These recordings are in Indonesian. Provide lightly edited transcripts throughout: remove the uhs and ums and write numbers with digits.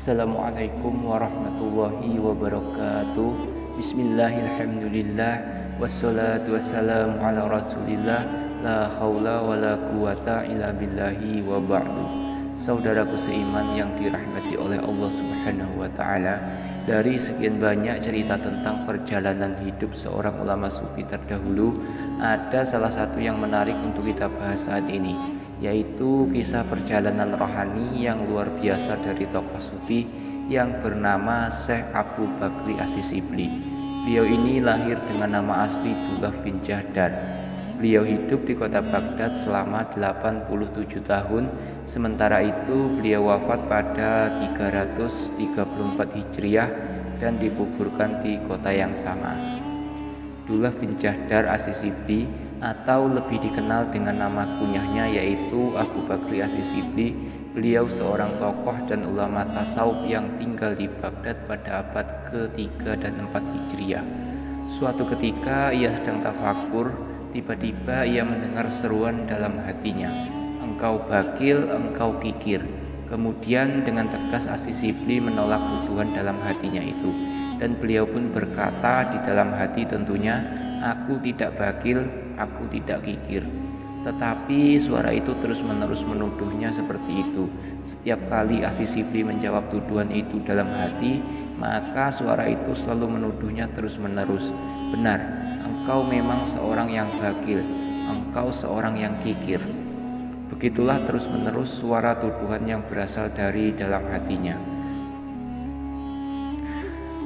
Assalamualaikum warahmatullahi wabarakatuh. Bismillahirrahmanirrahim. Wassalatu wassalamu ala rasulillah. La haula wa la quwata illa billahi wa ba'du. Saudaraku seiman yang dirahmati oleh Allah Subhanahu wa ta'ala, dari sekian banyak cerita tentang perjalanan hidup seorang ulama sufi terdahulu, ada salah satu yang menarik untuk kita bahas saat ini, yaitu kisah perjalanan rohani yang luar biasa dari tokoh sufi yang bernama Syekh Abu Bakri As-Sibli. Beliau ini lahir dengan nama asli Dullah bin Jahdar. Beliau hidup di kota Baghdad selama 87 tahun, sementara itu beliau wafat pada 334 Hijriah dan dikuburkan di kota yang sama. Dullah bin Jahdar As-Sibli atau lebih dikenal dengan nama kunyahnya yaitu Abu Bakri As-Sibli. Beliau seorang tokoh dan ulama tasawuf yang tinggal di Baghdad pada abad ke-3 dan 4 Hijriah. Suatu ketika ia sedang tafakur, tiba-tiba ia mendengar seruan dalam hatinya, "Engkau bakil, engkau kikir." Kemudian dengan tegas As-Sibli menolak tuduhan dalam hatinya itu, dan beliau pun berkata di dalam hati tentunya, "Aku tidak bakil, aku tidak kikir." Tetapi suara itu terus-menerus menuduhnya seperti itu. Setiap kali As-Sibli menjawab tuduhan itu dalam hati, maka suara itu selalu menuduhnya terus-menerus, "Benar, engkau memang seorang yang bakil, engkau seorang yang kikir." Begitulah terus-menerus suara tuduhan yang berasal dari dalam hatinya.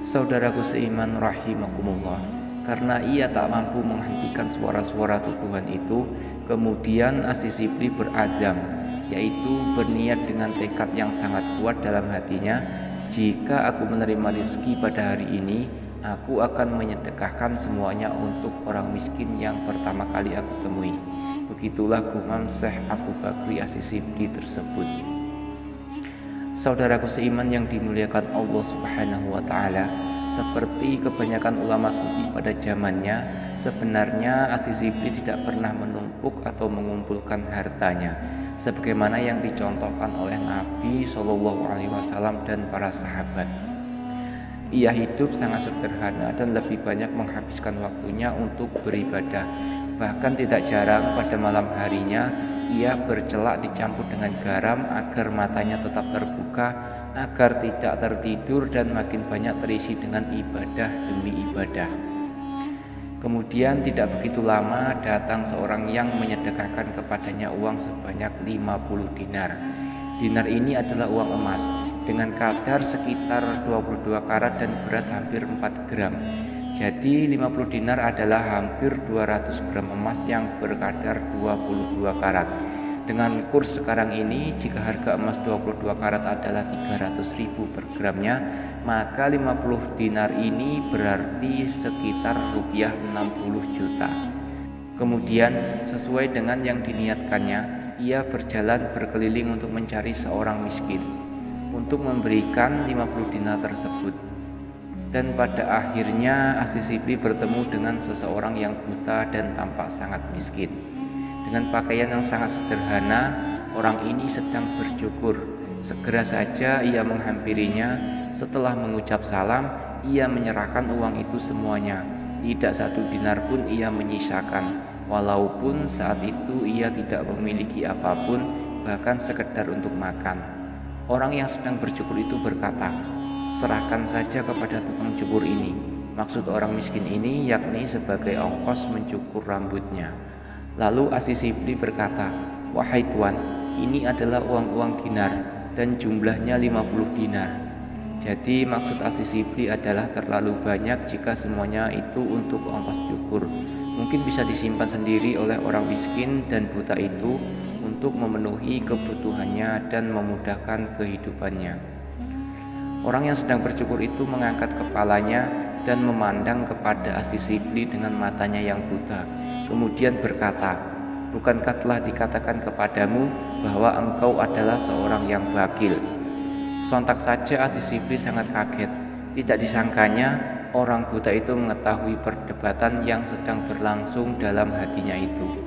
Saudaraku seiman rahimakumullah, karena ia tak mampu menghentikan suara-suara tuduhan itu, kemudian As-Sibli berazam, yaitu berniat dengan tekad yang sangat kuat dalam hatinya, "Jika aku menerima rezeki pada hari ini, aku akan menyedekahkan semuanya untuk orang miskin yang pertama kali aku temui." Begitulah gumam Syekh Abu Bakri As-Sibli tersebut. Saudaraku seiman yang dimuliakan Allah Subhanahu wa ta'ala, seperti kebanyakan ulama sufi pada zamannya, sebenarnya As-Sibli tidak pernah menumpuk atau mengumpulkan hartanya sebagaimana yang dicontohkan oleh Nabi SAW dan para sahabat. Ia hidup sangat sederhana dan lebih banyak menghabiskan waktunya untuk beribadah. Bahkan tidak jarang pada malam harinya ia bercelak dicampur dengan garam agar matanya tetap terbuka, agar tidak tertidur dan makin banyak terisi dengan ibadah demi ibadah. Kemudian tidak begitu lama datang seorang yang menyedekahkan kepadanya uang sebanyak 50 dinar. Dinar ini adalah uang emas dengan kadar sekitar 22 karat dan berat hampir 4 gram. Jadi 50 dinar adalah hampir 200 gram emas yang berkadar 22 karat. Dengan kurs sekarang ini, jika harga emas 22 karat adalah 300.000 per gramnya, maka 50 dinar ini berarti sekitar rupiah 60 juta. Kemudian sesuai dengan yang diniatkannya, ia berjalan berkeliling untuk mencari seorang miskin untuk memberikan 50 dinar tersebut. Dan pada akhirnya As-Sibli bertemu dengan seseorang yang buta dan tampak sangat miskin. Dengan pakaian yang sangat sederhana, orang ini sedang bersyukur. Segera saja ia menghampirinya. Setelah mengucap salam, ia menyerahkan uang itu semuanya. Tidak satu dinar pun ia menyisakan, walaupun saat itu ia tidak memiliki apapun, bahkan sekedar untuk makan. Orang yang sedang bersyukur itu berkata, "Serahkan saja kepada tukang cukur ini." Maksud orang miskin ini yakni sebagai ongkos mencukur rambutnya. Lalu As-Sibli berkata, "Wahai tuan, ini adalah uang-uang dinar dan jumlahnya 50 dinar." Jadi maksud As-Sibli adalah terlalu banyak jika semuanya itu untuk ongkos cukur. Mungkin bisa disimpan sendiri oleh orang miskin dan buta itu untuk memenuhi kebutuhannya dan memudahkan kehidupannya. Orang yang sedang bersyukur itu mengangkat kepalanya dan memandang kepada As-Sibli dengan matanya yang buta. Kemudian berkata, "Bukankah telah dikatakan kepadamu bahwa engkau adalah seorang yang bakil?" Sontak saja As-Sibli sangat kaget. Tidak disangkanya orang buta itu mengetahui perdebatan yang sedang berlangsung dalam hatinya itu.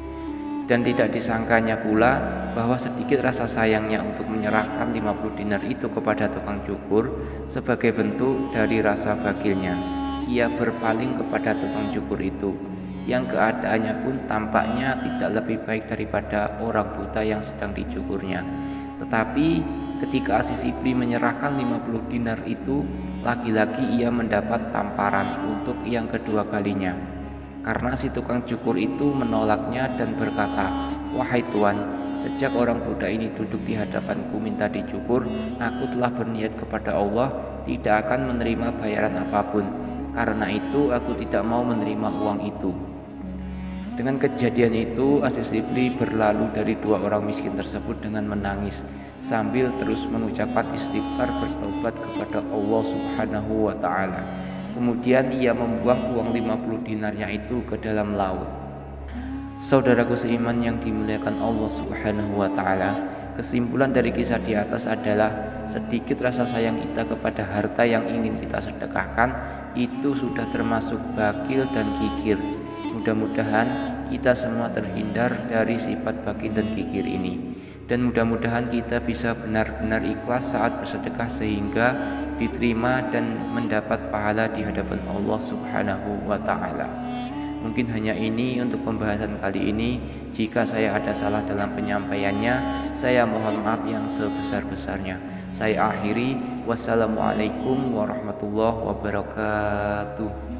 Dan tidak disangkanya pula bahwa sedikit rasa sayangnya untuk menyerahkan 50 dinar itu kepada tukang cukur sebagai bentuk dari rasa bagilnya. Ia berpaling kepada tukang cukur itu, yang keadaannya pun tampaknya tidak lebih baik daripada orang buta yang sedang dicukurnya. Tetapi ketika Asy-Syibli menyerahkan 50 dinar itu, lagi-lagi ia mendapat tamparan untuk yang kedua kalinya. Karena si tukang cukur itu menolaknya dan berkata, "Wahai Tuan, sejak orang buta ini duduk di hadapanku minta dicukur, aku telah berniat kepada Allah tidak akan menerima bayaran apapun. Karena itu aku tidak mau menerima uang itu." Dengan kejadian itu, Asy-Syibli berlalu dari dua orang miskin tersebut dengan menangis sambil terus mengucapkan istighfar bertobat kepada Allah Subhanahu wa taala. Kemudian ia membuang uang 50 dinarnya itu ke dalam laut. Saudaraku seiman yang dimuliakan Allah Subhanahu wa taala, kesimpulan dari kisah di atas adalah sedikit rasa sayang kita kepada harta yang ingin kita sedekahkan itu sudah termasuk bakil dan kikir. Mudah-mudahan kita semua terhindar dari sifat bakil dan kikir ini. Dan mudah-mudahan kita bisa benar-benar ikhlas saat bersedekah sehingga diterima dan mendapat pahala di hadapan Allah Subhanahu wa taala. Mungkin hanya ini untuk pembahasan kali ini. Jika saya ada salah dalam penyampaiannya, saya mohon maaf yang sebesar-besarnya. Saya akhiri, wassalamualaikum warahmatullahi wabarakatuh.